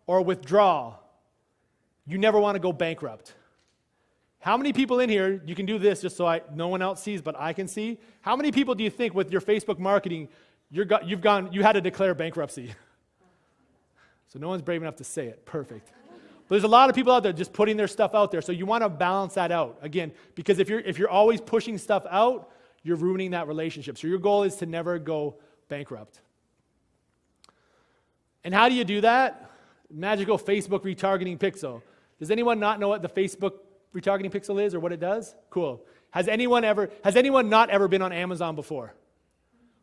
or withdraw, you never want to go bankrupt. How many people in here, you can do this just so no one else sees, but I can see. How many people do you think with your Facebook marketing, you had to declare bankruptcy? So no one's brave enough to say it. Perfect. But there's a lot of people out there just putting their stuff out there. So you want to balance that out. Again, because if you're always pushing stuff out, you're ruining that relationship. So your goal is to never go bankrupt. And how do you do that? Magical Facebook retargeting pixel. Does anyone not know what the Facebook retargeting pixel is or what it does? Cool. Has anyone not ever been on Amazon before?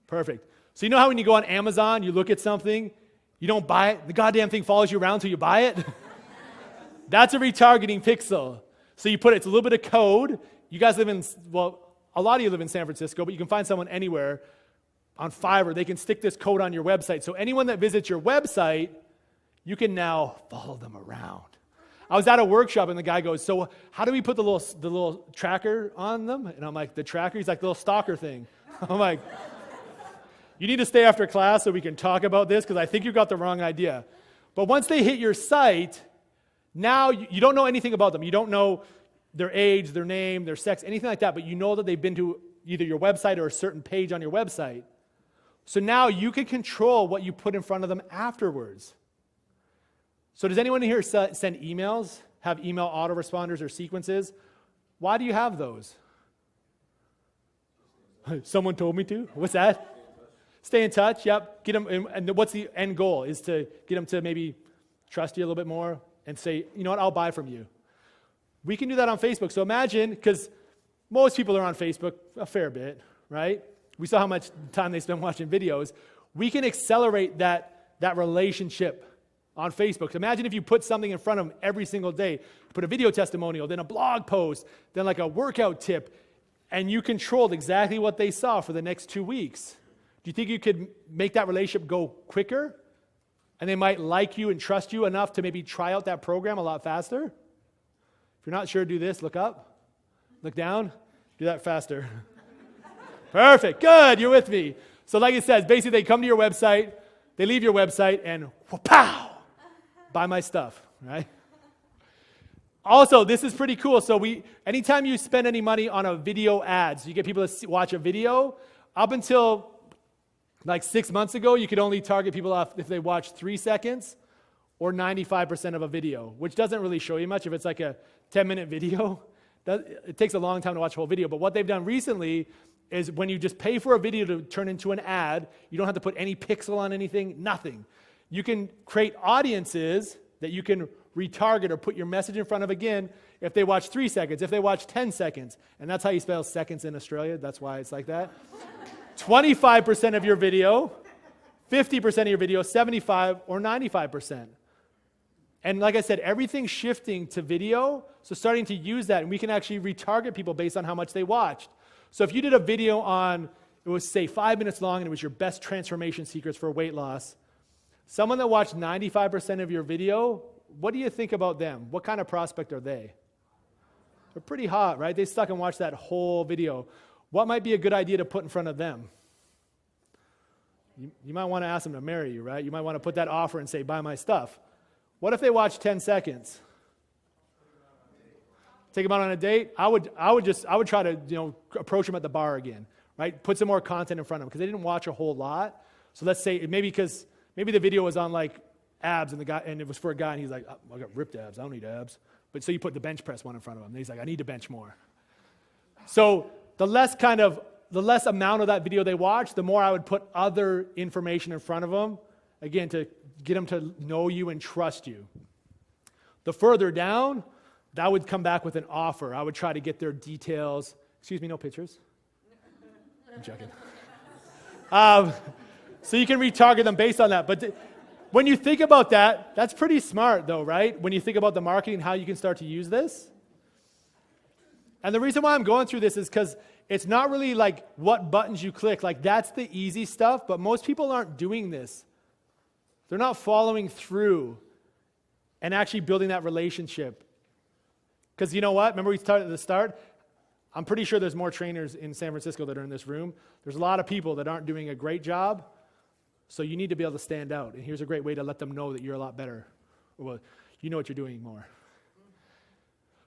Perfect. So you know how when you go on Amazon, you look at something, you don't buy it, the goddamn thing follows you around until you buy it? That's a retargeting pixel. So you put it's a little bit of code. You guys live in, well, a lot of you live in San Francisco, but you can find someone anywhere on Fiverr. They can stick this code on your website. So anyone that visits your website, you can now follow them around. I was at a workshop and the guy goes, so how do we put the little tracker on them? And I'm like, the tracker? He's like, the little stalker thing. I'm like, you need to stay after class so we can talk about this because I think you got the wrong idea. But once they hit your site, now you don't know anything about them. You don't know their age, their name, their sex, anything like that, but you know that they've been to either your website or a certain page on your website. So now you can control what you put in front of them afterwards. So does anyone here send emails, have email autoresponders or sequences? Why do you have those? Someone told me to. What's that? Stay in touch, yep. Get them, and what's the end goal? Is to get them to maybe trust you a little bit more and say, you know what, I'll buy from you. We can do that on Facebook. So imagine, because most people are on Facebook a fair bit, right? We saw how much time they spend watching videos. We can accelerate that relationship on Facebook. Imagine if you put something in front of them every single day, put a video testimonial, then a blog post, then like a workout tip, and you controlled exactly what they saw for the next 2 weeks. Do you think you could make that relationship go quicker? And they might like you and trust you enough to maybe try out that program a lot faster? If you're not sure, do this. Look up. Look down. Do that faster. Perfect. Good. You're with me. So like it says, basically they come to your website, they leave your website, and pow! Buy my stuff, right? Also, this is pretty cool. So anytime you spend any money on a video ad, so you get people to watch a video, up until like 6 months ago, you could only target people off if they watch 3 seconds or 95% of a video, which doesn't really show you much. If it's like a 10-minute video, it takes a long time to watch a whole video. But what they've done recently is when you just pay for a video to turn into an ad, you don't have to put any pixel on anything, nothing. You can create audiences that you can retarget or put your message in front of again if they watch 3 seconds, if they watch 10 seconds. And that's how you spell seconds in Australia. That's why it's like that. 25% of your video, 50% of your video, 75 or 95%. And like I said, everything's shifting to video, so starting to use that, and we can actually retarget people based on how much they watched. So if you did a video on, it was say 5 minutes long, and it was your best transformation secrets for weight loss, someone that watched 95% of your video, what do you think about them? What kind of prospect are they? They're pretty hot, right? They stuck and watched that whole video. What might be a good idea to put in front of them? You might want to ask them to marry you, right? You might want to put that offer and say, buy my stuff. What if they watch 10 seconds? Take them out on a date? I would try to, approach them at the bar again, right? Put some more content in front of them because they didn't watch a whole lot. So let's say maybe the video was on like abs and it was for a guy and he's like, oh, I got ripped abs. I don't need abs. But so you put the bench press one in front of him. And he's like, I need to bench more. So the less amount of that video they watch, the more I would put other information in front of them, again, to get them to know you and trust you. The further down, that would come back with an offer. I would try to get their details. Excuse me, no pictures? I'm joking. So you can retarget them based on that. But when you think about that, that's pretty smart though, right? When you think about the marketing, how you can start to use this. And the reason why I'm going through this is because it's not really like what buttons you click. Like that's the easy stuff, but most people aren't doing this. They're not following through and actually building that relationship. Because you know what? Remember we started at the start? I'm pretty sure there's more trainers in San Francisco that are in this room. There's a lot of people that aren't doing a great job, so you need to be able to stand out. And here's a great way to let them know that you're a lot better. Well, you know what you're doing more.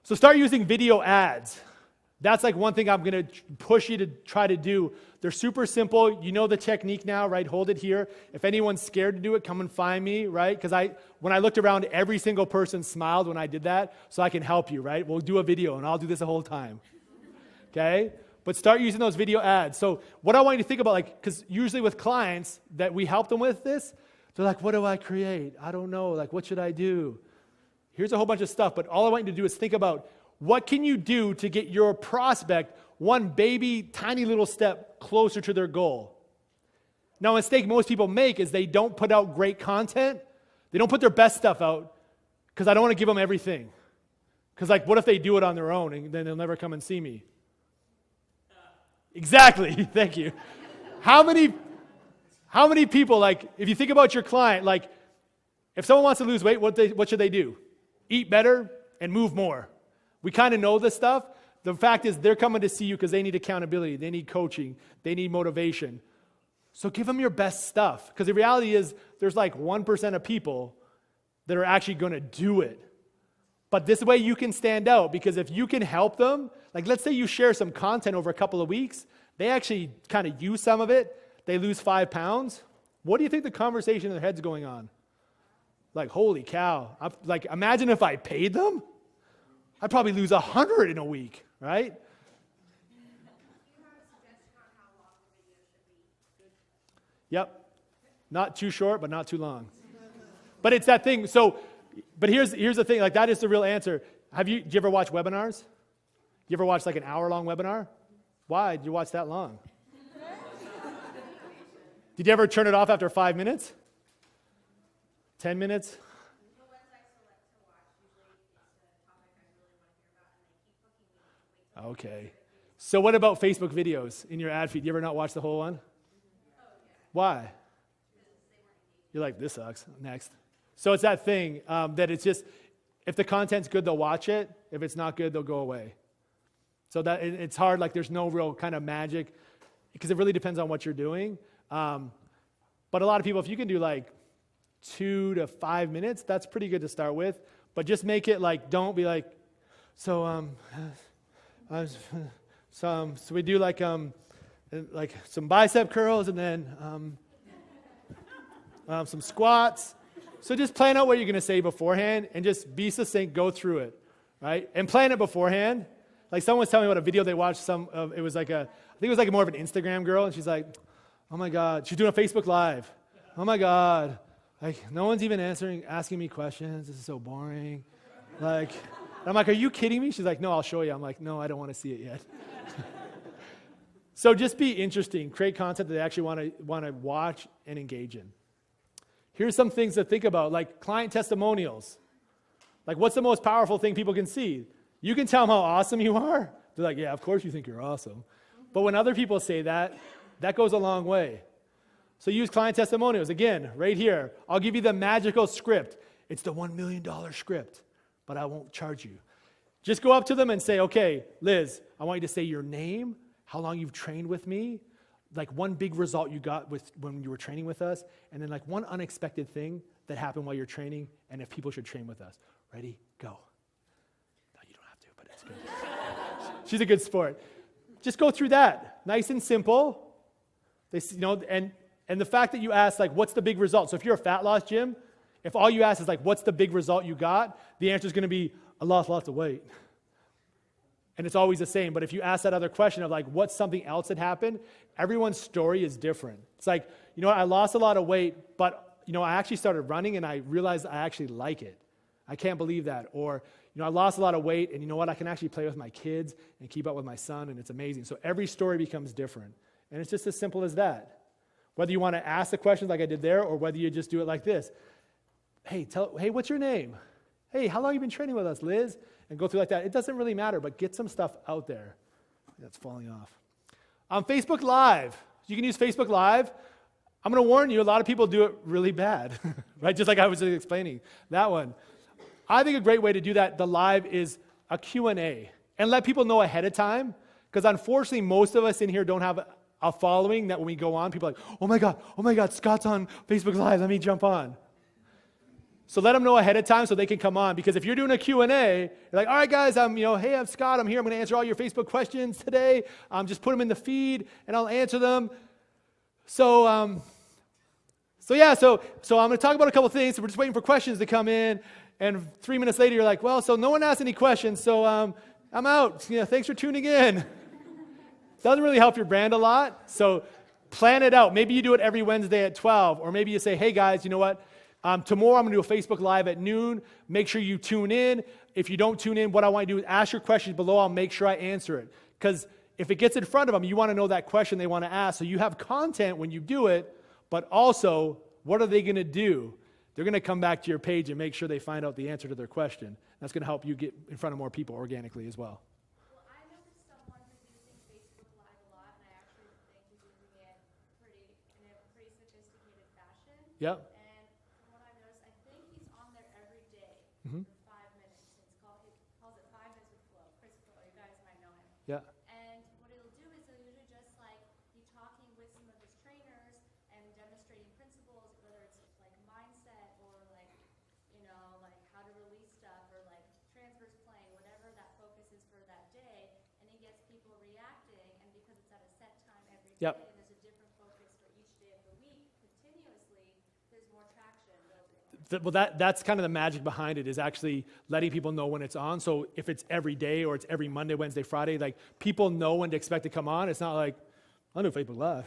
So start using video ads. That's like one thing I'm going to push you to try to do. They're super simple. You know the technique now, right? Hold it here. If anyone's scared to do it, come and find me, right? Because when I looked around, every single person smiled when I did that, so I can help you, right? We'll do a video, and I'll do this the whole time, okay? But start using those video ads. So what I want you to think about, like, because usually with clients that we help them with this, they're like, what do I create? I don't know. Like, what should I do? Here's a whole bunch of stuff, but all I want you to do is think about what can you do to get your prospect one baby, tiny little step closer to their goal. Now, a mistake most people make is they don't put out great content. They don't put their best stuff out because I don't want to give them everything. Because, like, what if they do it on their own and then they'll never come and see me? Exactly. Thank you. How many people, like, if you think about your client, like, if someone wants to lose weight, what should they do? Eat better and move more. We kind of know this stuff. The fact is they're coming to see you because they need accountability. They need coaching. They need motivation. So give them your best stuff. Because the reality is there's like 1% of people that are actually going to do it. But this way you can stand out, because if you can help them, like let's say you share some content over a couple of weeks, they actually kind of use some of it, they lose 5 pounds. What do you think the conversation in their head's going on? Like, holy cow. Like, imagine if I paid them. I'd probably lose 100 in a week, right? Yep. Not too short, but not too long. But it's that thing. So, but here's the thing. Like, that is the real answer. Do you ever watch webinars? You ever watch like an hour-long webinar? Why did you watch that long? Did you ever turn it off after 5 minutes? 10 minutes? Okay. So what about Facebook videos in your ad feed? You ever not watch the whole one? Why? You're like, this sucks. Next. So it's that thing that it's just, if the content's good, they'll watch it. If it's not good, they'll go away. So that it's hard. Like, there's no real kind of magic, because it really depends on what you're doing. But a lot of people, if you can do like 2 to 5 minutes, that's pretty good to start with. But just make it like, don't be like, so we do like some bicep curls and then some squats. So just plan out what you're going to say beforehand and just be succinct, go through it, right? And plan it beforehand. Like, someone was telling me about a video they watched. It was like I think it was like more of an Instagram girl, and she's like, oh my God, she's doing a Facebook Live. Oh my God, like, no one's even asking me questions. This is so boring. Like, I'm like, are you kidding me? She's like, no, I'll show you. I'm like, no, I don't want to see it yet. So just be interesting. Create content that they actually want to watch and engage in. Here's some things to think about, like client testimonials. Like, what's the most powerful thing people can see? You can tell them how awesome you are. They're like, yeah, of course you think you're awesome. But when other people say that, that goes a long way. So use client testimonials. Again, right here, I'll give you the magical script. It's the $1 million script, but I won't charge you. Just go up to them and say, okay, Liz, I want you to say your name, how long you've trained with me, like one big result you got when you were training with us, and then like one unexpected thing that happened while you're training, and if people should train with us. Ready? Go. No, you don't have to, but it's good. She's a good sport. Just go through that. Nice and simple. And the fact that you ask, like, what's the big result? So if you're a fat loss gym, if all you ask is like, what's the big result you got? The answer is going to be, I lost lots of weight. And it's always the same. But if you ask that other question of like, what's something else that happened? Everyone's story is different. It's like, you know what, I lost a lot of weight, but I actually started running and I realized I actually like it. I can't believe that. Or, I lost a lot of weight and you know what, I can actually play with my kids and keep up with my son, and it's amazing. So every story becomes different. And it's just as simple as that. Whether you want to ask the questions like I did there, or whether you just do it like this. Hey, what's your name? Hey, how long have you been training with us, Liz? And go through like that. It doesn't really matter, but get some stuff out there. That's falling off. On Facebook Live, you can use Facebook Live. I'm going to warn you, a lot of people do it really bad, right? Just like I was explaining that one. I think a great way to do that, the live, is a Q&A. And let people know ahead of time, because unfortunately, most of us in here don't have a following that when we go on, people are like, oh my God, Scott's on Facebook Live, let me jump on. So let them know ahead of time so they can come on. Because if you're doing a Q&A, you're like, all right, guys, hey, I'm Scott. I'm here. I'm going to answer all your Facebook questions today. Just put them in the feed, and I'll answer them. So I'm going to talk about a couple things. So we're just waiting for questions to come in. And 3 minutes later, you're like, well, so no one asked any questions, so I'm out. Thanks for tuning in. Doesn't really help your brand a lot. So plan it out. Maybe you do it every Wednesday at 12. Or maybe you say, hey, guys, you know what? Tomorrow I'm going to do a Facebook Live at noon. Make sure you tune in. If you don't tune in, what I want you to do is ask your questions below. I'll make sure I answer it. Because if it gets in front of them, you want to know that question they want to ask. So you have content when you do it, but also, what are they going to do? They're going to come back to your page and make sure they find out the answer to their question. That's going to help you get in front of more people organically as well. Well, I know someone who's using Facebook Live a lot, and I actually think he's using it in a pretty sophisticated fashion. Yep. And from what I've noticed, I think he's on there every day Mm-hmm. for 5 minutes. He calls it 5 minutes with Flo. Chris Flo, you guys might know him. Yeah. And what he'll do is he'll usually just be talking with some of his trainers and demonstrating principles, whether it's mindset or how to release stuff or transfers playing, whatever that focus is for that day, and he gets people reacting, and because it's at a set time every day, Yep. and there's a different focus for each day of the week continuously, there's more traction building. Well, that's kind of the magic behind it, is actually letting people know when it's on. So if it's every day or it's every Monday, Wednesday, Friday, people know when to expect to come on. It's not like, I'll do Facebook Live.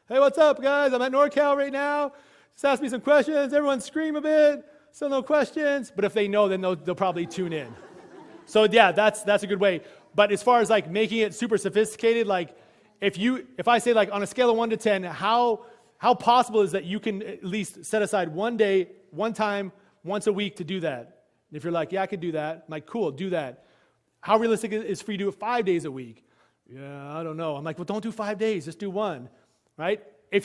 Hey, what's up, guys? I'm at NorCal right now. Just ask me some questions. Everyone scream a bit. Still no questions. But if they know, then they'll probably tune in. So yeah, that's a good way. But as far as making it super sophisticated, if I say on a scale of 1 to 10, how possible is that you can at least set aside one day, one time, once a week to do that? And if you're like, yeah, I could do that. I'm like, cool, do that. How realistic is for you to do it 5 days a week? Yeah, I don't know. I'm like, well, don't do 5 days. Just do one, right?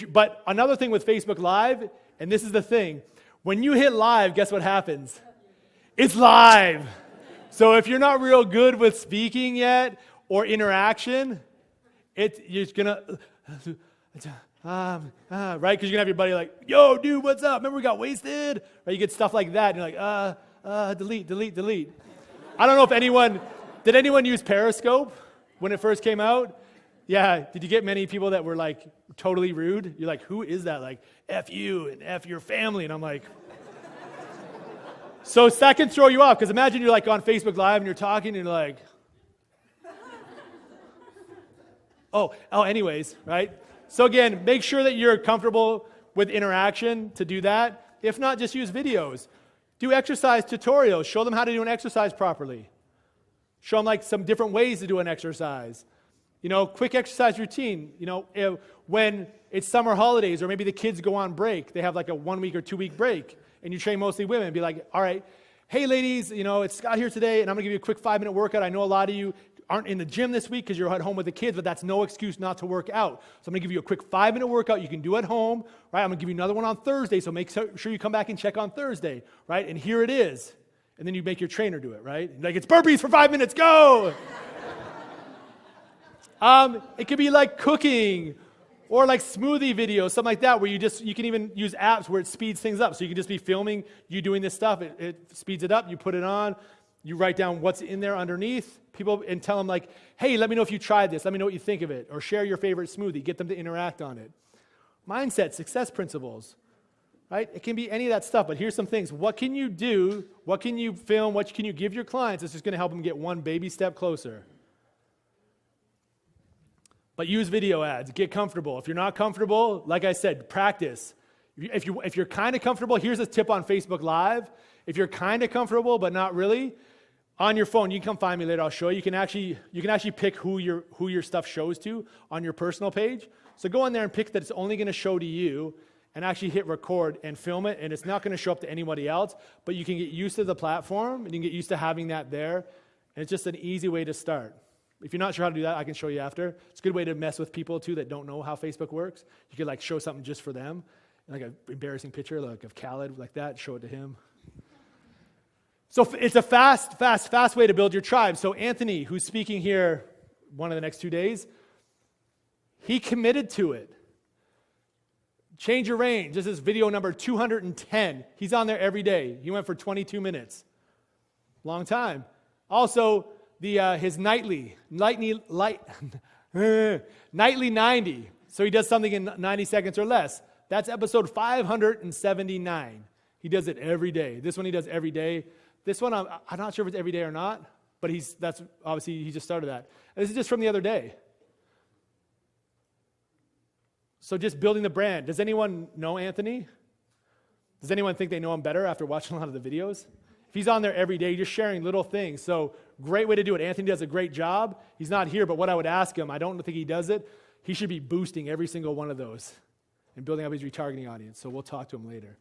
But another thing with Facebook Live, and this is the thing, when you hit live, guess what happens? It's live. So if you're not real good with speaking yet or interaction, you're just gonna, right? Because you're gonna have your buddy yo, dude, what's up? Remember we got wasted? Right? You get stuff like that, and you're like, delete. I don't know if did anyone use Periscope when it first came out? Yeah, did you get many people that were totally rude? You're like, who is that? F you and F your family. And I'm like, so that can throw you off, because imagine you're on Facebook Live and you're talking and you're like, anyways, right? So again, make sure that you're comfortable with interaction to do that. If not, just use videos. Do exercise tutorials. Show them how to do an exercise properly. Show them some different ways to do an exercise. Quick exercise routine. When it's summer holidays or maybe the kids go on break, they have a 1 week or 2 week break, and you train mostly women. Be like, all right, hey ladies, it's Scott here today, and I'm gonna give you a quick 5-minute workout. I know a lot of you aren't in the gym this week because you're at home with the kids, but that's no excuse not to work out. So I'm gonna give you a quick 5-minute workout you can do at home, right? I'm gonna give you another one on Thursday, so make sure you come back and check on Thursday, right? And here it is. And then you make your trainer do it, right? It's burpees for 5 minutes, go! It could be cooking or smoothie videos, something like that, where you can even use apps where it speeds things up. So you can just be filming you doing this stuff. It speeds it up. You put it on. You write down what's in there underneath. People, and tell them hey, let me know if you tried this. Let me know what you think of it. Or share your favorite smoothie. Get them to interact on it. Mindset, success principles, right? It can be any of that stuff, but here's some things. What can you do? What can you film? What can you give your clients? It's just going to help them get one baby step closer. But use video ads. Get comfortable. If you're not comfortable, like I said, practice. If you're kind of comfortable, here's a tip on Facebook Live. If you're kind of comfortable but not really, on your phone, you can come find me later. I'll show you. You can actually pick who your stuff shows to on your personal page. So go in there and pick that it's only going to show to you, and actually hit record and film it, and it's not going to show up to anybody else. But you can get used to the platform, and you can get used to having that there, and it's just an easy way to start. If you're not sure how to do that, I can show you after. It's a good way to mess with people, too, that don't know how Facebook works. You could, show something just for them, an embarrassing picture, of Khaled, like that, show it to him. So it's a fast way to build your tribe. So Anthony, who's speaking here one of the next 2 days, he committed to it. Change your range. This is video number 210. He's on there every day. He went for 22 minutes. Long time. Also, his nightly 90. So he does something in 90 seconds or less. That's episode 579. He does it every day. This one he does every day. This one, I'm not sure if it's every day or not, but that's obviously he just started that. And this is just from the other day. So just building the brand. Does anyone know Anthony? Does anyone think they know him better after watching a lot of the videos? If he's on there every day, just sharing little things. So great way to do it. Anthony does a great job. He's not here, but what I would ask him, I don't think he does it, he should be boosting every single one of those and building up his retargeting audience. So we'll talk to him later.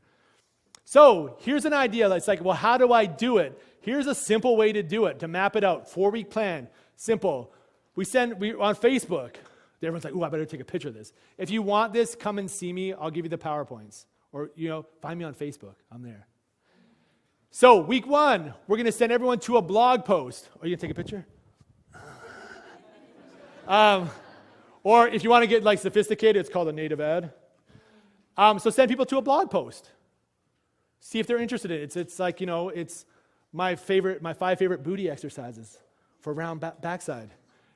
So here's an idea that's like, well, how do I do it? Here's a simple way to do it, to map it out. 4-week plan, simple. We on Facebook. Everyone's like, ooh, I better take a picture of this. If you want this, come and see me. I'll give you the PowerPoints. Or, find me on Facebook. I'm there. So week 1, we're going to send everyone to a blog post. Are you going to take a picture? Or if you want to get sophisticated, it's called a native ad. So send people to a blog post. See if they're interested in it. It's like, it's my 5 favorite booty exercises for round backside,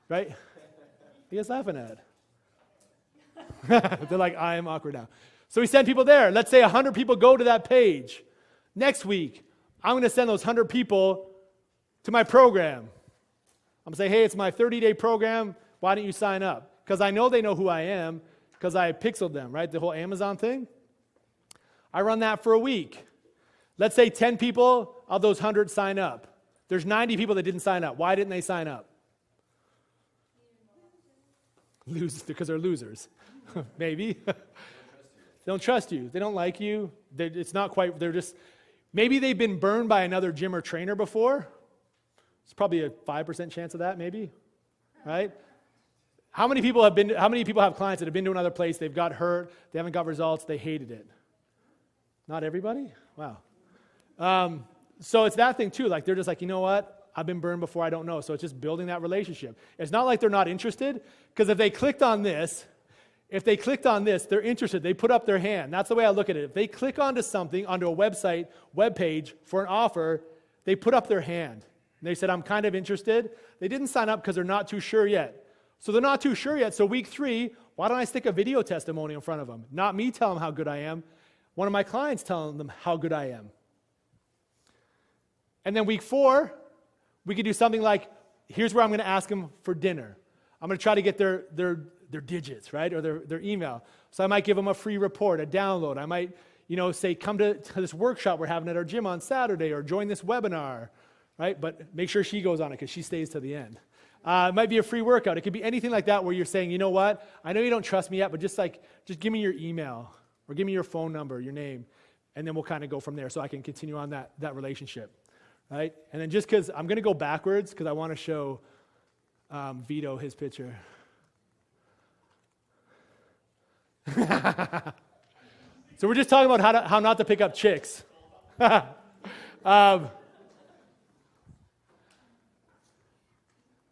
right? What are you guys laughing at? They're like, I am awkward now. So we send people there. Let's say 100 people go to that page. Next week, I'm going to send those 100 people to my program. I'm going to say, hey, it's my 30-day program. Why don't you sign up? Because I know they know who I am because I pixeled them, right? The whole Amazon thing. I run that for a week. Let's say 10 people of those 100 sign up. There's 90 people that didn't sign up. Why didn't they sign up? Because they're losers. Maybe. They don't trust you. They don't like you. They're just, maybe they've been burned by another gym or trainer before. It's probably a 5% chance of that, maybe. Right? How many people have clients that have been to another place, they've got hurt, they haven't got results, they hated it? Not everybody? Wow. So it's that thing too. They're just like, you know what? I've been burned before, I don't know. So it's just building that relationship. It's not like they're not interested, because if they clicked on this, they're interested. They put up their hand. That's the way I look at it. If they click onto something, onto a website, web page for an offer, they put up their hand. And they said, I'm kind of interested. They didn't sign up because they're not too sure yet. So they're not too sure yet. So week 3, why don't I stick a video testimony in front of them? Not me telling them how good I am. One of my clients telling them how good I am. And then week 4, we could do something like, here's where I'm going to ask them for dinner. I'm going to try to get their digits, right, or their email. So I might give them a free report, a download. I might, say, come to this workshop we're having at our gym on Saturday, or join this webinar, right? But make sure she goes on it because she stays to the end. It might be a free workout. It could be anything like that where you're saying, you know what, I know you don't trust me yet, but just give me your email or give me your phone number, your name, and then we'll kind of go from there so I can continue on that relationship, right? And then just because I'm going to go backwards because I want to show Vito his picture. So we're just talking about how not to pick up chicks.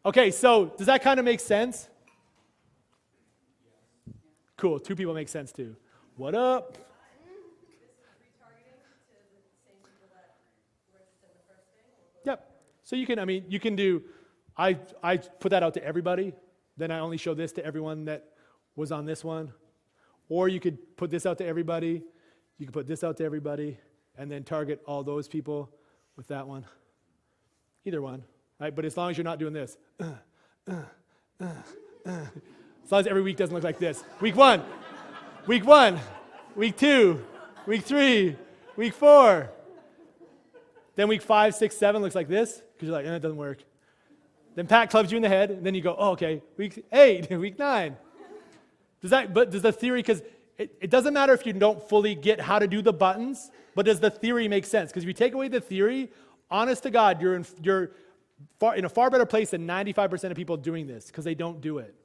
Okay, so does that kind of make sense? Cool, 2 people make sense too. What up? Yep. So you can do, I put that out to everybody, then I only show this to everyone that was on this one. Or you could put this out to everybody, you could put this out to everybody, and then target all those people with that one. Either one. Right? But as long as you're not doing this. As long as every week doesn't look like this. Week 1, week 2, week 3, week 4. Then week 5, 6, 7 looks like this, because you're like, it doesn't work. Then Pat clubs you in the head, and then you go, oh, okay, week 8, week 9. Does the theory, because it doesn't matter if you don't fully get how to do the buttons, but does the theory make sense? Because if you take away the theory, honest to God, you're in a far better place than 95% of people doing this, because they don't do it.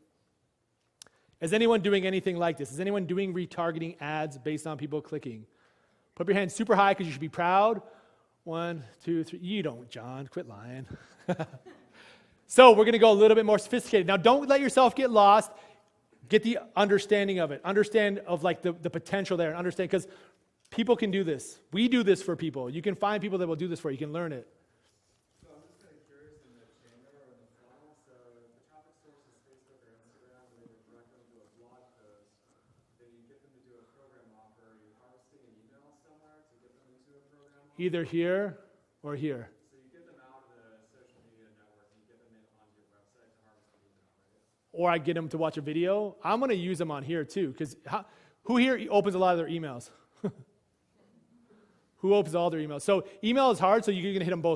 Is anyone doing anything like this? Is anyone doing retargeting ads based on people clicking? Put up your hand super high because you should be proud. 1, 2, 3. You don't, John. Quit lying. So we're going to go a little bit more sophisticated. Now, don't let yourself get lost. Get the understanding of it. Understand of like the potential there. And understand, because people can do this. We do this for people. You can find people that will do this for you. You can learn it. So I'm just kind of curious in the chamber or in the funnel. So if the traffic source is Facebook or Instagram, and they would direct them to a blog post, then you get them to do a program offer. Are you harvesting an email somewhere to get them into a program offer? Either here or here. So you get them out of the social media network and you get them in onto your website to harvest an email, right? Or I get them to watch a video. I'm going to use them on here too, because who here opens a lot of their emails? Who opens all their emails? So email is hard, so you're going to hit them both